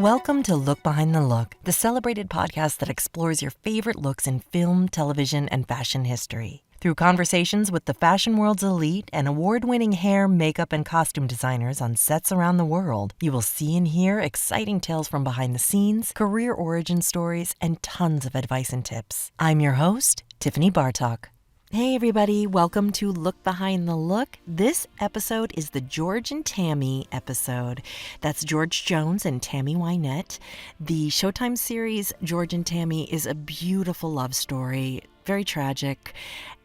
Welcome to Look Behind the Look, the celebrated podcast that explores your favorite looks in film, television, and fashion history. Through conversations with the fashion world's elite and award-winning hair, makeup, and costume designers on sets around the world, you will see and hear exciting tales from behind the scenes, career origin stories, and tons of advice and tips. I'm your host, Tiffany Bartok. Hey everybody, welcome to Look Behind the Look. This episode is the George and Tammy episode. That's George Jones and Tammy Wynette. The Showtime series George and Tammy is a beautiful love story, very tragic,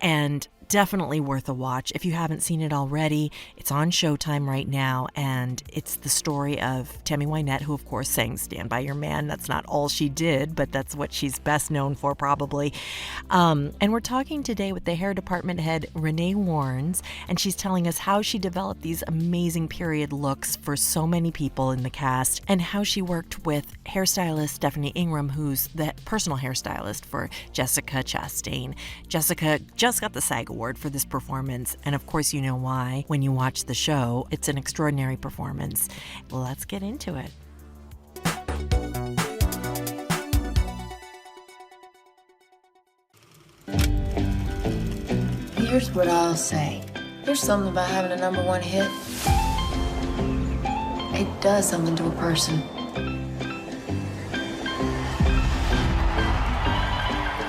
and definitely worth a watch. If you haven't seen it already, it's on Showtime right now, and it's the story of Tammy Wynette, who of course sang Stand By Your Man. That's not all she did, but that's what she's best known for probably. And we're talking today with the hair department head, René Warnes, and she's telling us how she developed these amazing period looks for so many people in the cast, and how she worked with hairstylist Stephanie Ingram, who's the personal hairstylist for Jessica Chastain. Jessica just got the SAG Award for this performance, and of course you know why when you watch the show. It's an extraordinary performance. Let's get into it. Here's what I'll say. There's something about having a number one hit. It does something to a person.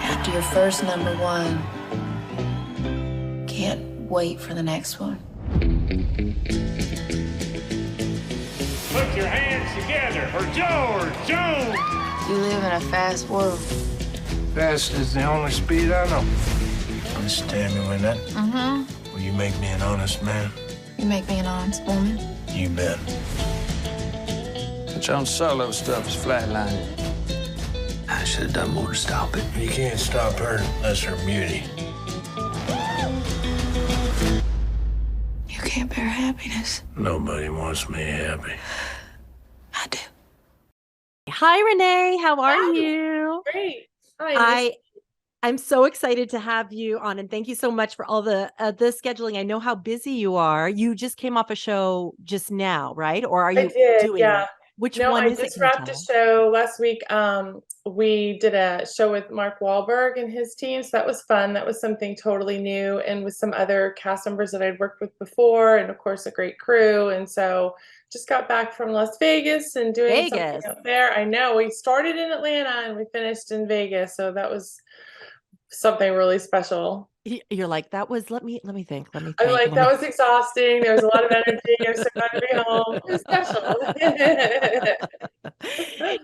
After your first number one, can't wait for the next one. Put your hands together for George Jones! You live in a fast world. Fast is the only speed I know. Miss Tammy Wynette. Mm-hmm. Will you make me an honest man? You make me an honest woman. You bet. The Jones solo stuff is flatlining. I should have done more to stop it. You can't stop her unless her beauty. You can't bear happiness. Nobody wants me happy. I do. Hi Renee, how are you? Great. Hi. I'm so excited to have you on, and thank you so much for all the scheduling. I know how busy you are. You just came off a show just now, right? Or are you doing yeah. it? Which No, one I is it? just wrapped a show last week. We did a show with Mark Wahlberg and his team, so that was fun. That was something totally new, and with some other cast members that I'd worked with before, and of course a great crew. And so just got back from Las Vegas and doing something out there. I know we started in Atlanta and we finished in Vegas, so that was something really special. You're like, that was, let me think. I'm like, that was exhausting. There was a lot of energy. I was so glad to be home. It was special.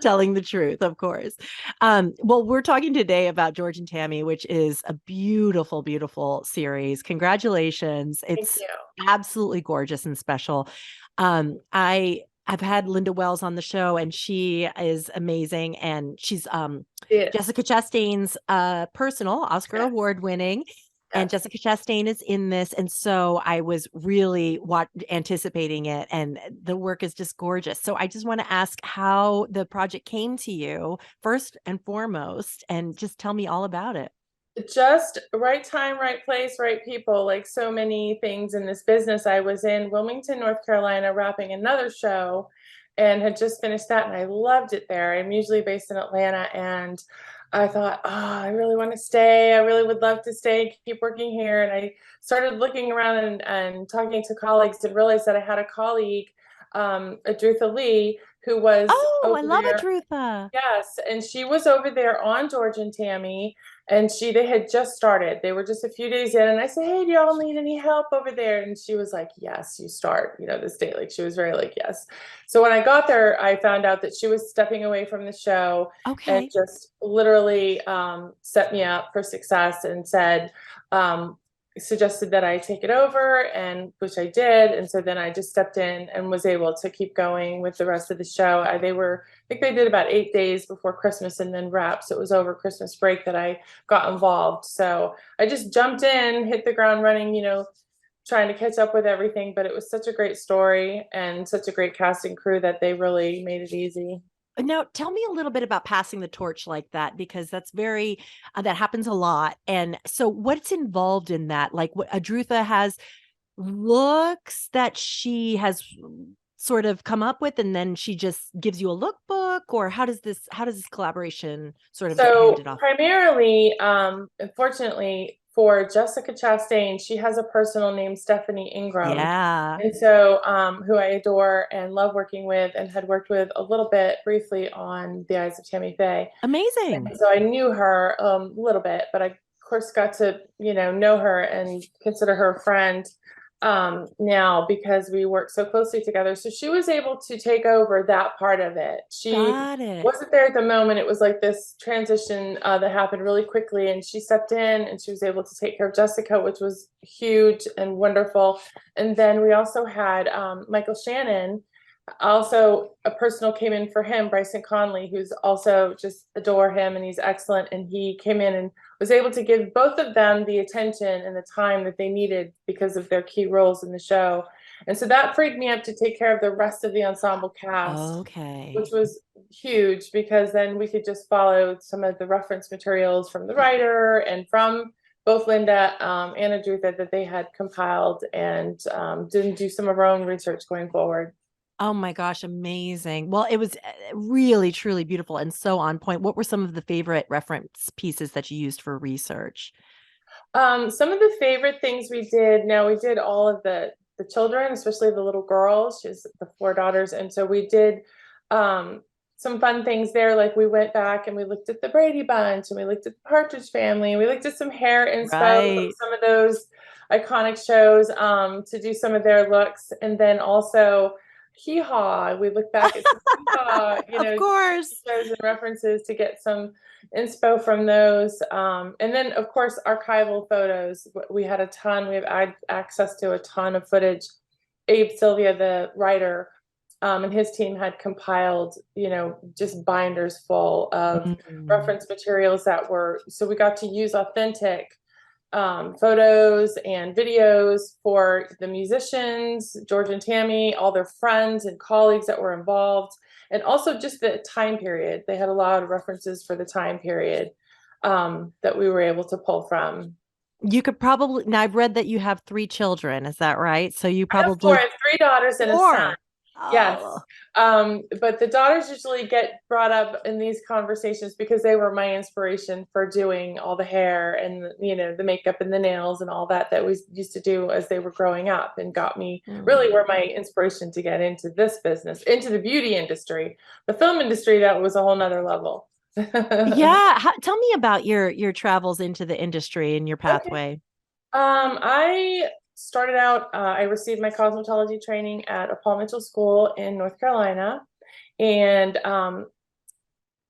Telling the truth, of course. Well, we're talking today about George and Tammy, which is a beautiful, beautiful series. Congratulations. It's absolutely gorgeous and special. I've had Linda Wells on the show, and she is amazing. And she's Jessica Chastain's personal Oscar award winning. And Jessica Chastain is in this. And so I was really anticipating it. And the work is just gorgeous. So I just want to ask how the project came to you first and foremost, and just tell me all about it. Just right time, right place, right people. Like so many things in this business. I was in Wilmington, North Carolina, wrapping another show and had just finished that. And I loved it there. I'm usually based in Atlanta, and I thought, I really want to stay. I really would love to stay, keep working here. And I started looking around and talking to colleagues, and realized that I had a colleague, Adrutha Lee, who was I love Adrutha. Yes, and she was over there on George and Tammy, and they had just started. They were just a few days in, and I said, hey, do y'all need any help over there? And she was like, yes, you start, this day. Like, she was very like, yes. So when I got there, I found out that she was stepping away from the show and just literally set me up for success and suggested that I take it over, and which I did. And so then I just stepped in and was able to keep going with the rest of the show. I think they did about 8 days before Christmas and then wrapped. So it was over Christmas break that I got involved. So I just jumped in, hit the ground running, trying to catch up with everything. But it was such a great story and such a great casting crew that they really made it easy. Now, tell me a little bit about passing the torch like that, because that's that happens a lot. And so what's involved in that? Like, what Adrutha has looks that she has sort of come up with, and then she just gives you a lookbook, or how does this collaboration sort of get So handed off? primarily, unfortunately for Jessica Chastain, she has a personal name, Stephanie Ingram. Yeah. And so, who I adore and love working with, and had worked with a little bit briefly on The Eyes of Tammy Faye. Amazing. And so I knew her a little bit, but I, of course, got to, know her and consider her a friend now because we work so closely together. So she was able to take over that part of it. She Got it. wasn't there at the moment. It was like this transition that happened really quickly, and she stepped in and she was able to take care of Jessica, which was huge and wonderful. And then we also had Michael Shannon. Also, a personal came in for him, Bryson Conley, who's also just adore him, and he's excellent. And he came in and was able to give both of them the attention and the time that they needed because of their key roles in the show. And so that freed me up to take care of the rest of the ensemble cast, Okay. which was huge because then we could just follow some of the reference materials from the writer and from both Linda and Adrutha that they had compiled, and didn't do some of our own research going forward. Oh my gosh, amazing. Well, it was really, truly beautiful and so on point. What were some of the favorite reference pieces that you used for research? Some of the favorite things we did, now we did all of the children, especially the little girls. She's the 4 daughters. And so we did some fun things there. Like we went back and we looked at the Brady Bunch, and we looked at the Partridge Family, and we looked at some hair inspo from some of those iconic shows to do some of their looks. And then also Hee Haw. We look back at some Hee Haw, Of course. shows and references to get some inspo from those. And then, of course, archival photos. We had a ton. We have access to a ton of footage. Abe Sylvia, the writer, and his team had compiled, just binders full of reference materials that were, so we got to use authentic photos and videos for the musicians, George and Tammy, all their friends and colleagues that were involved, and also just the time period. They had a lot of references for the time period that we were able to pull from. You could probably, now I've read that you have 3 children. Is that right? So you I have probably 4, I have 3 daughters and a son. Yes. Oh. But the daughters usually get brought up in these conversations because they were my inspiration for doing all the hair and, the makeup and the nails and all that we used to do as they were growing up, and got me really were my inspiration to get into this business, into the beauty industry. The film industry, that was a whole nother level. Yeah. Tell me about your travels into the industry and your pathway. I started out, I received my cosmetology training at a Paul Mitchell school in North Carolina. And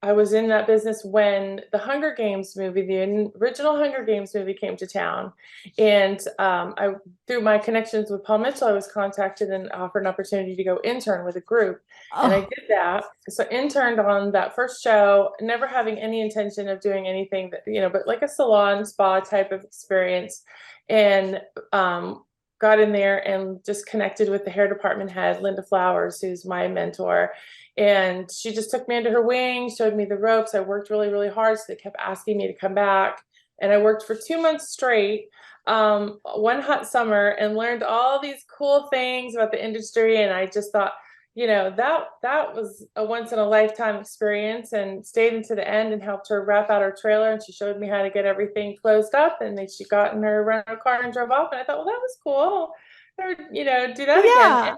I was in that business when the Hunger Games movie, the original Hunger Games movie, came to town. And I, through my connections with Paul Mitchell, I was contacted and offered an opportunity to go intern with a group. And I did that. So interned on that first show, never having any intention of doing anything that, but like a salon spa type of experience. And got in there and just connected with the hair department head, Linda Flowers, who's my mentor. And she just took me under her wing, showed me the ropes. I worked really, really hard. So they kept asking me to come back. And I worked for 2 months straight, one hot summer, and learned all these cool things about the industry. And I just thought, that was a once in a lifetime experience, and stayed into the end and helped her wrap out her trailer. And she showed me how to get everything closed up. And then she got in her rental car and drove off. And I thought, well, that was cool. Or, do that again.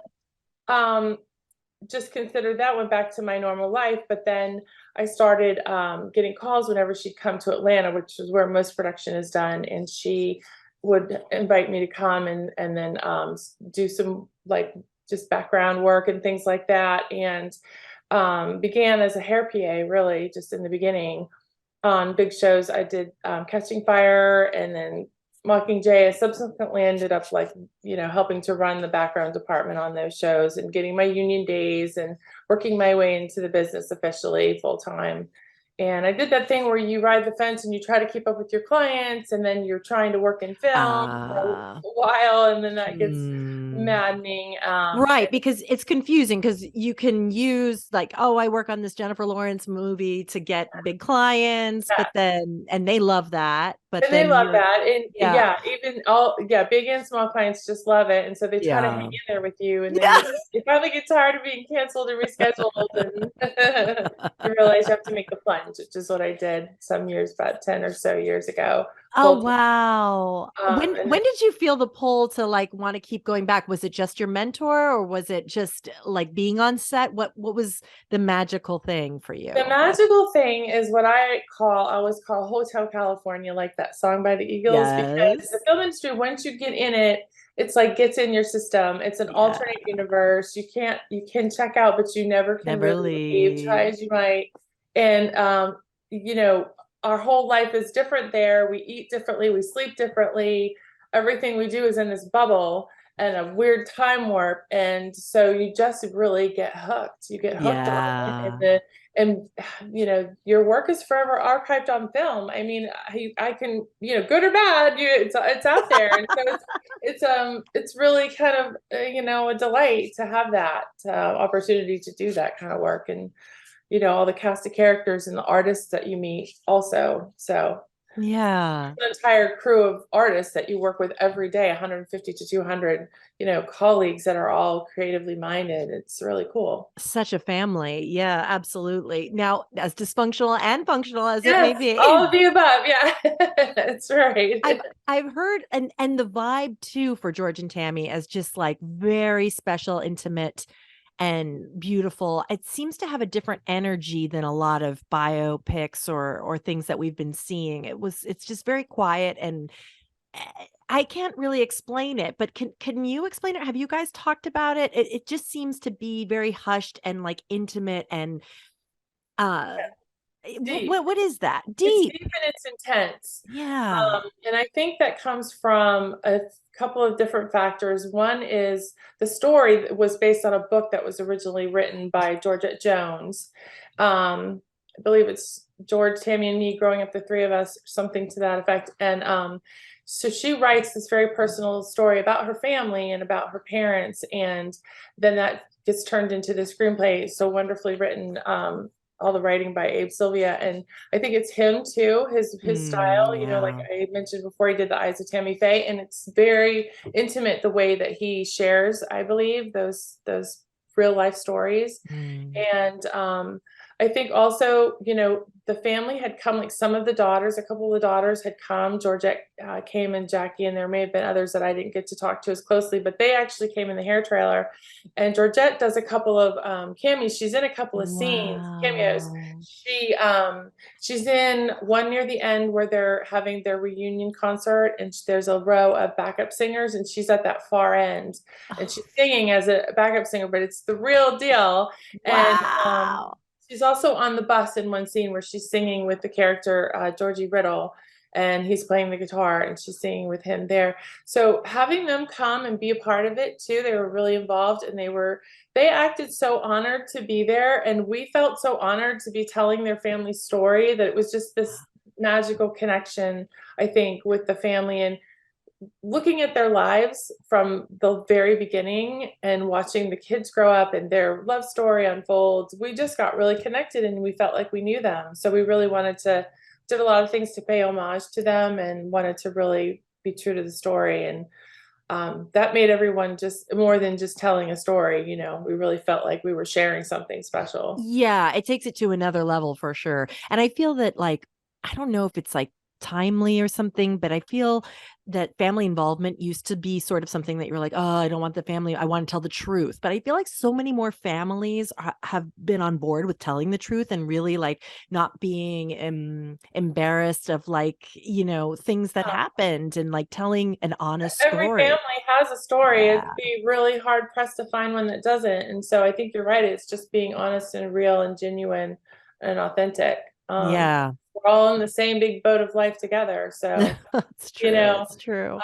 And, just considered that, went back to my normal life. But then I started getting calls whenever she'd come to Atlanta, which is where most production is done. And she would invite me to come and then do some just background work and things like that. And began as a hair PA, really, just in the beginning on big shows. I did Catching Fire and then Mockingjay. I subsequently ended up helping to run the background department on those shows and getting my union days and working my way into the business officially full time. And I did that thing where you ride the fence and you try to keep up with your clients, and then you're trying to work in film for a while, and then that gets maddening. Right, because it's confusing because you can use like, oh, I work on this Jennifer Lawrence movie to get big clients, but then and they love that, but And they then love you're that. And yeah. even big and small clients just love it. And so they try to hang in there with you. And then Yeah. you finally get tired of being canceled and rescheduled. And you realize you have to make the plunge, which is what I did some years, about 10 or so years ago. Oh, Full time. wow. And When did you feel the pull to like want to keep going back? Was it just your mentor or was it just like being on set? What was the magical thing for you? the magical thing is what I always call Hotel California, like that song by the Eagles, because the Yes. film industry, once you get in it, it's like gets in your system. It's an Yeah. alternate universe. You can check out, but you never can Never really leave, try leave. as you might. And you know, our whole life is different there. We eat differently, we sleep differently. Everything we do is in this bubble and a weird time warp. And so you just really get hooked. You get hooked on Yeah. it. And you know, your work is forever archived on film. I mean, I can, you know, good or bad, it's out there. And so it's really kind of you know, a delight to have that opportunity to do that kind of work. And you know, all the cast of characters and the artists that you meet also. So Yeah. an entire crew of artists that you work with every day, 150 to 200, you know, colleagues that are all creatively minded. It's really cool. Such a family. Yeah, absolutely. Now, as dysfunctional and functional as it may Yes, all be, of the above. Yeah, that's right. I've heard and the vibe too for George and Tammy as just like very special, intimate, and beautiful. It seems to have a different energy than a lot of biopics or things that we've been seeing. It's just very quiet and I can't really explain it, but can you explain it? Have you guys talked about it? It just seems to be very hushed and like intimate and uh Deep. what is that? It's Deep. deep and it's intense. Yeah. And I think that comes from a couple of different factors. One is the story was based on a book that was originally written by Georgette Jones. I believe it's George, Tammy, and me growing up, the three of us, something to that effect. And so she writes this very personal story about her family and about her parents. And then that gets turned into the screenplay, so wonderfully written. All the writing by Abe Sylvia, and I think it's him too, his style, you know, like Yeah. I mentioned before, he did The Eyes of Tammy Faye, and it's very intimate the way that he shares, I believe, those real life stories. Mm. And I think also, you know, the family had come, like some of the daughters, a couple of the daughters had come. Georgette came, and Jackie, and there may have been others that I didn't get to talk to as closely, but they actually came in the hair trailer. And Georgette does a couple of cameos. She's in a couple of scenes, cameos. Wow. She's in one near the end where they're having their reunion concert, and there's a row of backup singers, and she's at that far end, and she's singing as a backup singer, but it's the real deal. And Wow. she's also on the bus in one scene where she's singing with the character Georgie Riddle, and he's playing the guitar, and she's singing with him there. So having them come and be a part of it too, they were really involved, and they acted so honored to be there, and we felt so honored to be telling their family story that it was just this magical connection, I think, with the family. And looking at their lives from the very beginning and watching the kids grow up and their love story unfold, we just got really connected, and we felt like we knew them. So we really did a lot of things to pay homage to them, and wanted to really be true to the story. And that made everyone just more than just telling a story. You know, we really felt like we were sharing something special. Yeah, it takes it to another level for sure. And I feel that like I don't know if it's like timely or something, but I feel that family involvement used to be sort of something that you're like, oh, I don't want the family. I want to tell the truth. But I feel like so many more families have been on board with telling the truth and really like not being embarrassed of like, you know, things that happened and like telling an honest Every story. family has a story. Yeah. It'd be really hard pressed to find one that doesn't. And so I think you're right. It's just being honest and real and genuine and authentic. Yeah. We're all in the same big boat of life together. So, It's true. you know, It's true.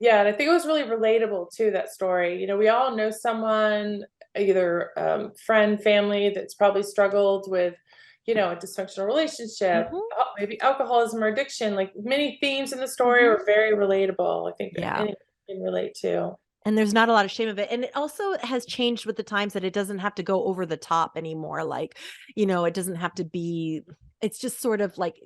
yeah. And I think it was really relatable to that story. You know, we all know someone, either friend, family, that's probably struggled with, you know, a dysfunctional relationship, maybe alcoholism or addiction. Like many themes in the story are very relatable. I think Yeah. anyone can relate to. And there's not a lot of shame of it. And it also has changed with the times that it doesn't have to go over the top anymore. Like, it doesn't have to be, it's just sort of like,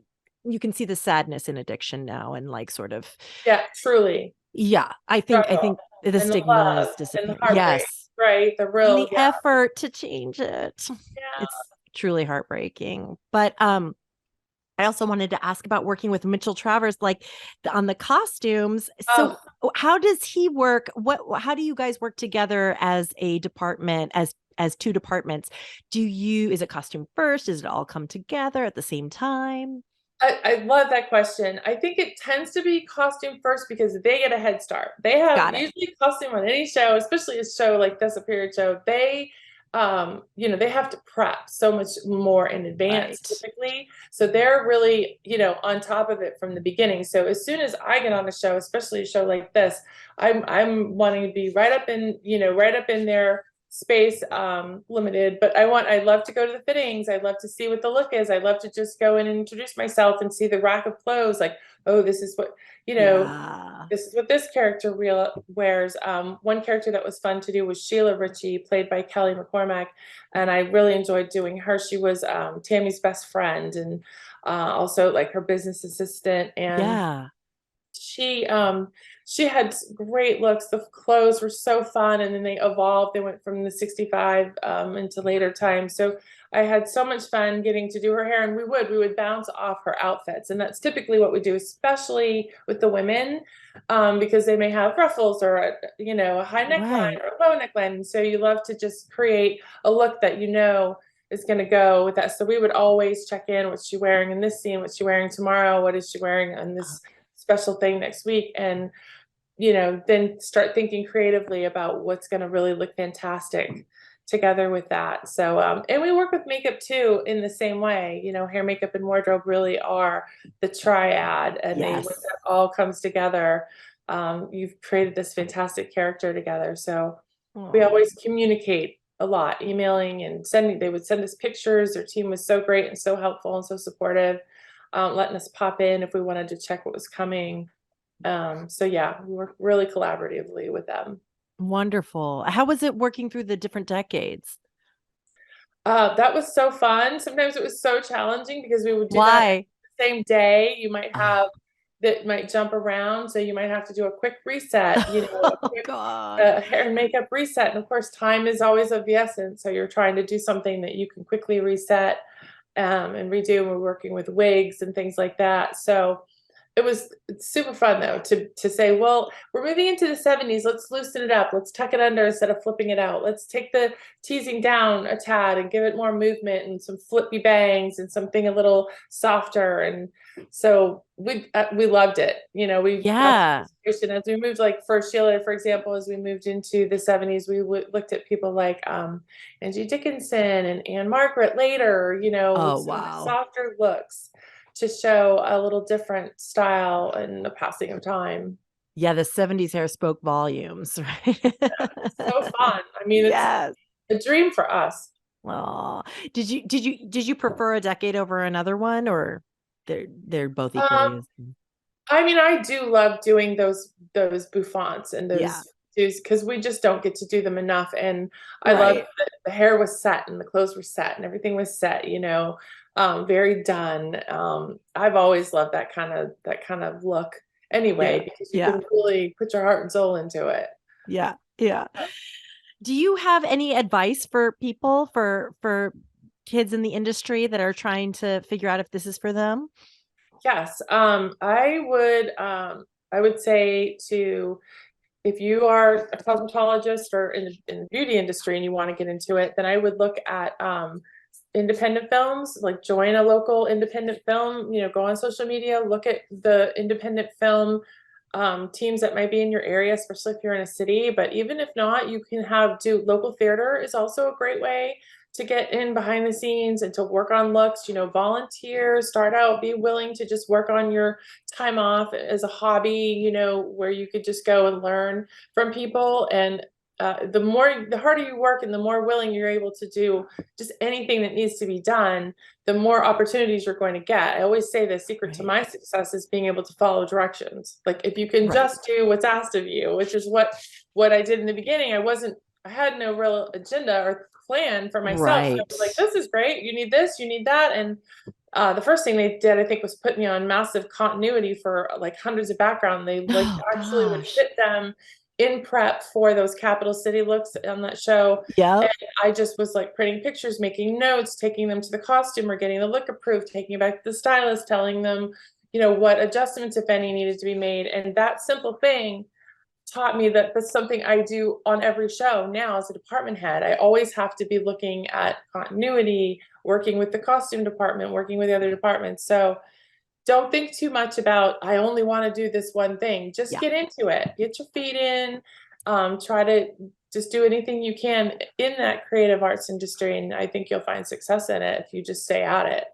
you can see the sadness in addiction now and like sort of, Yeah, truly. yeah, I Struggle think the and the stigma love is and the disappearing. heartbreak, Yes. right? The And real, the yeah, effort to change it. yeah. It's truly heartbreaking. But I also wanted to ask about working with Mitchell Travers, like on the costumes. So Oh, how does he work? How do you guys work together as a department, as two departments? Is it costume first? Does it all come together at the same time? I love that question. I think it tends to be costume first because they get a head start. They have Got it. usually costume on any show, especially a show like this, a period show. They have to prep so much more in advance Right. typically. So they're really, on top of it from the beginning. So as soon as I get on a show, especially a show like this, I'm wanting to be right up in their space, limited, but I love to go to the fittings. I love to see what the look is. I love to just go in and introduce myself and see the rack of clothes, like, oh, this is what, Yeah. this is what this character wears. One character that was fun to do was Sheila Ritchie, played by Kelly McCormack, and I really enjoyed doing her. She was Tammy's best friend, and also like her business assistant, and Yeah. she had great looks. The clothes were so fun, and then they evolved. They went from the 65 into later times. So I had so much fun getting to do her hair, and we would bounce off her outfits, and that's typically what we do, especially with the women, because they may have ruffles or a high neckline Right. or a low neckline, and so you love to just create a look that is going to go with that. So we would always check in: what's she wearing in this scene? What's she wearing tomorrow? What is she wearing on this special thing next week? And then start thinking creatively about what's going to really look fantastic together with that. So and we work with makeup too in the same way. Hair, makeup, and wardrobe really are the triad, and when Yes. that all comes together, you've created this fantastic character together. So we Aw. always communicate a lot, emailing and sending. They would send us pictures. Their team was so great and so helpful and so supportive, letting us pop in if we wanted to check what was coming. So yeah, we work really collaboratively with them. Wonderful. How was it working through the different decades? That was so fun. Sometimes it was so challenging because we would do that Why? the same day. You might Ah. have that might jump around, so you might have to do a quick reset, a Oh quick God. hair and makeup reset. And of course, time is always of the essence. So you're trying to do something that you can quickly reset and redo. We're working with wigs and things like that. So it's super fun though to say, well, we're moving into the 70s. Let's loosen it up. Let's tuck it under instead of flipping it out. Let's take the teasing down a tad and give it more movement and some flippy bangs and something a little softer. And so we loved it. That's Yeah. the situation. As we moved, like for Sheila, for example, as we moved into the 70s, we looked at people like Angie Dickinson and Anne Margaret later, with Oh, some wow. softer looks to show a little different style in the passing of time. Yeah, the 70s hair spoke volumes, right? So fun. I mean, it's Yes. a dream for us. Aw. Did you prefer a decade over another one, or they're both equally Um, as I mean, I do love doing those bouffants and Yeah, those because we just don't get to do them enough. And I love right. that the hair was set and the clothes were set and everything was set, very done. I've always loved that kind of look anyway, Yeah, because you yeah, can really put your heart and soul into it. yeah, yeah. Do you have any advice for people, for kids in the industry that are trying to figure out if this is for them? Yes, I would say to if you are a cosmetologist or in the beauty industry and you want to get into it, then I would look at independent films, like join a local independent film, go on social media, look at the independent film teams that might be in your area, especially if you're in a city. But even if not, you can do local theater is also a great way to get in behind the scenes and to work on looks, volunteer, start out, be willing to just work on your time off as a hobby, where you could just go and learn from people. And the harder you work and the more willing you're able to do just anything that needs to be done, the more opportunities you're going to get. I always say the secret to my success is being able to follow directions. Like if you can just do what's asked of you, which is what I did in the beginning. I had no real agenda or plan for myself. So I was like, this is great. You need this, you need that. And the first thing they did, I think, was put me on massive continuity for like hundreds of background. They actually would fit them in prep for those capital city looks on that show. Yeah. And I just was like printing pictures, making notes, taking them to the costumer, getting the look approved, taking it back to the stylist, telling them, what adjustments, if any, needed to be made. And that simple thing taught me that that's something I do on every show now as a department head. I always have to be looking at continuity, working with the costume department, working with the other departments. So don't think too much about, I only want to do this one thing. Just get into it. Get your feet in. Try to just do anything you can in that creative arts industry. And I think you'll find success in it if you just stay at it.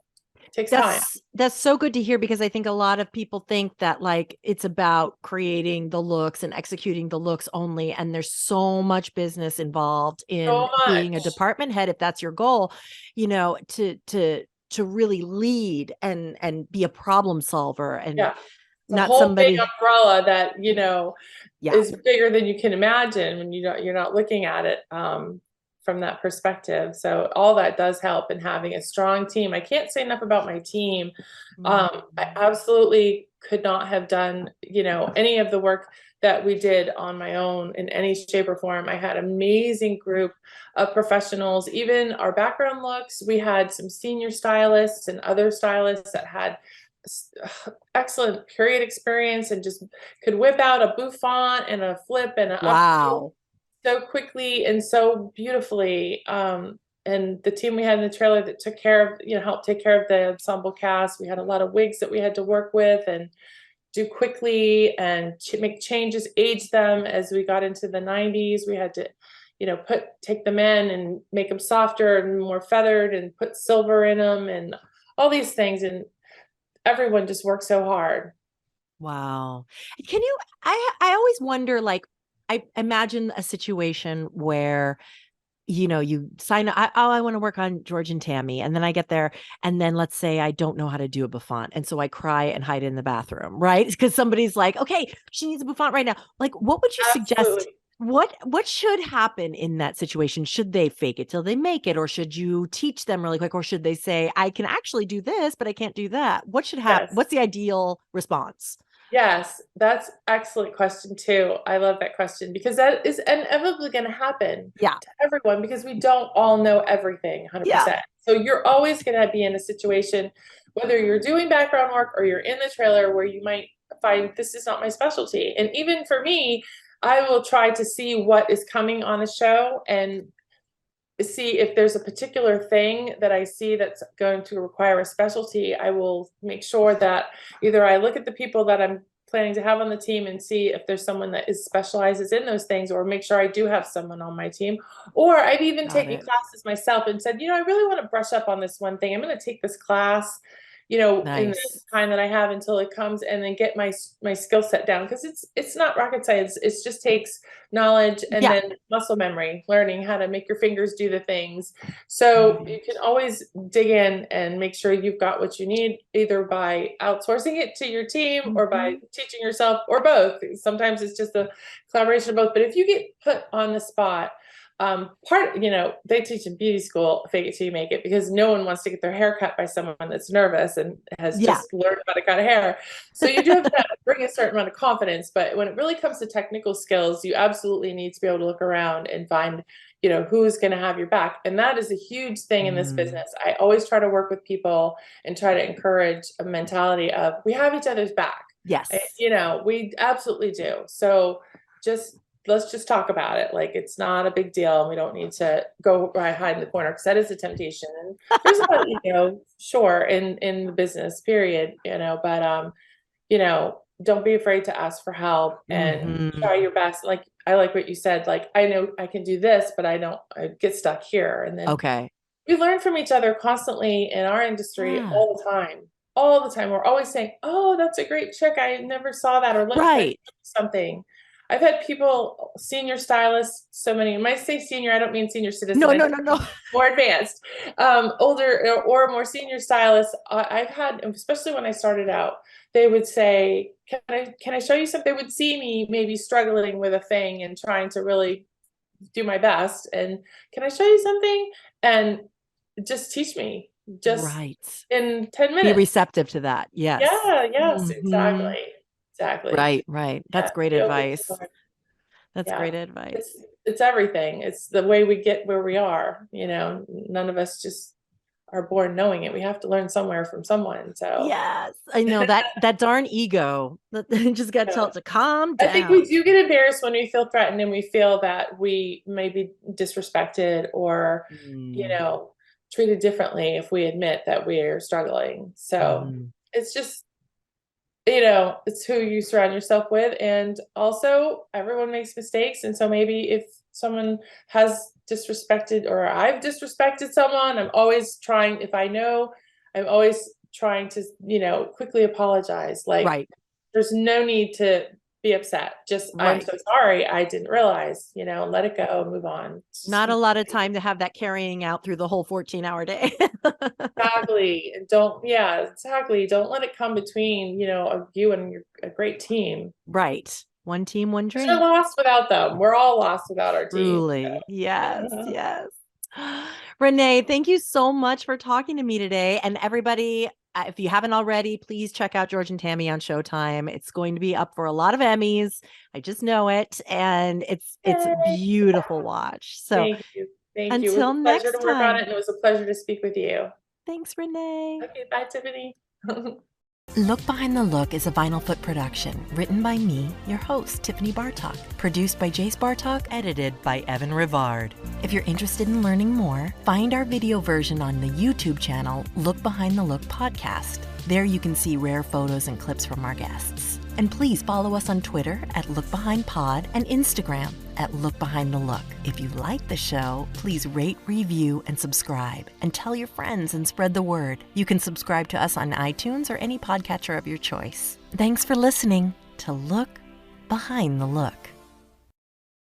Takes time. That's so good to hear, because I think a lot of people think that like it's about creating the looks and executing the looks only. And there's so much business involved in being a department head, if that's your goal, to really lead and be a problem solver and not whole somebody big umbrella that, is bigger than you can imagine when you're not looking at it from that perspective. So all that does help in having a strong team. I can't say enough about my team. I absolutely could not have done, any of the work that we did on my own in any shape or form. I had an amazing group of professionals. Even our background looks, we had some senior stylists and other stylists that had excellent period experience and just could whip out a bouffant and a flip and a so quickly and so beautifully. And the team we had in the trailer that took care of, helped take care of the ensemble cast. We had a lot of wigs that we had to work with and do quickly and make changes, age them. As we got into the 90s, we had to, take them in and make them softer and more feathered and put silver in them and all these things. And everyone just worked so hard. Wow. Can you, I always wonder, like, I imagine a situation where, you sign up, I want to work on George and Tammy. And then I get there and then let's say I don't know how to do a bouffant. And so I cry and hide in the bathroom, right? Because somebody's like, okay, she needs a bouffant right now. Like, what would you suggest? What should happen in that situation? Should they fake it till they make it? Or should you teach them really quick? Or should they say, I can actually do this, but I can't do that? What should happen? What's the ideal response? Yes, that's excellent question too. I love that question because that is inevitably going to happen to everyone because we don't all know everything 100%. So you're always going to be in a situation, whether you're doing background work or you're in the trailer, where you might find this is not my specialty. And even for me, I will try to see what is coming on a show and see if there's a particular thing that I see that's going to require a specialty. I will make sure that either I look at the people that I'm planning to have on the team and see if there's someone that specializes in those things, or make sure I do have someone on my team. Or I've even taken classes myself and said, I really want to brush up on this one thing. I'm going to take this class, in the time that I have until it comes, and then get my skill set down, because it's not rocket science. It just takes knowledge and then muscle memory, learning how to make your fingers do the things. So you can always dig in and make sure you've got what you need, either by outsourcing it to your team or by teaching yourself, or both. Sometimes it's just a collaboration of both. But if you get put on the spot, they teach in beauty school, fake it till you make it, because no one wants to get their hair cut by someone that's nervous and has just learned how to cut hair. So you do have to bring a certain amount of confidence, but when it really comes to technical skills, you absolutely need to be able to look around and find, who's going to have your back. And that is a huge thing in this business. I always try to work with people and try to encourage a mentality of, we have each other's back. Yes. We absolutely do. So let's just talk about it. Like, it's not a big deal. And we don't need to go hide in the corner, because that is a temptation. And there's a lot, sure, in the business period, but, don't be afraid to ask for help and try your best. Like, I like what you said, like, I know I can do this, but I get stuck here. And then we learn from each other constantly in our industry all the time. We're always saying, oh, that's a great trick. I never saw that. Or look at something. I've had people, senior stylists, so many. When I say senior, I don't mean senior citizen. No, I no, mean no, no. more advanced, older or more senior stylists. I've had, especially when I started out, they would say, can I show you something? They would see me maybe struggling with a thing and trying to really do my best. And can I show you something? And just teach me just Right. in 10 Be minutes. receptive to that. Yes. Yeah, yes, Mhm. exactly. Right, right. That's Yeah, great be open to advice. learn. That's Yeah. great advice. It's everything. It's the way we get where we are, none of us just are born knowing it. We have to learn somewhere from someone. So Yes. I know that darn ego. Just got yeah. told to calm I think we down. do get embarrassed when we feel threatened and we feel that we may be disrespected or, Mm, treated differently if we admit that we're struggling. So mhm. it's just, it's who you surround yourself with. And also, everyone makes mistakes. And so maybe if someone has disrespected or I've disrespected someone, I'm always trying, if I know, I'm always trying to, quickly apologize. Like, Right, there's no need to be upset. Just, I'm right. so sorry. I didn't realize, let it go, move on. It's just Not a lot of time to have that carrying out through the whole 14-hour day. exactly. And yeah, exactly. Don't let it come between, you and a great team. Right. One team, one We're dream. lost without them. We're all lost without our team. Truly. Yes, So. yes. Renee, thank you so much for talking to me today. And everybody, if you haven't already, please check out George and Tammy on Showtime. It's going to be up for a lot of Emmys. I just know it. And it's a Yay. beautiful watch. So Thank you. Thank you. It was until a pleasure next to work on it, time. and it was a pleasure to speak with you. Thanks, Renee. Okay, bye, Tiffany. Look Behind the Look is a Vinyl Foot production, written by me, your host, Tiffany Bartok, produced by Jace Bartok, edited by Evan Rivard. If you're interested in learning more, find our video version on the YouTube channel, Look Behind the Look Podcast. There you can see rare photos and clips from our guests. And please follow us on Twitter at LookBehindPod and Instagram at LookBehindTheLook. If you like the show, please rate, review, and subscribe. And tell your friends and spread the word. You can subscribe to us on iTunes or any podcatcher of your choice. Thanks for listening to Look Behind the Look.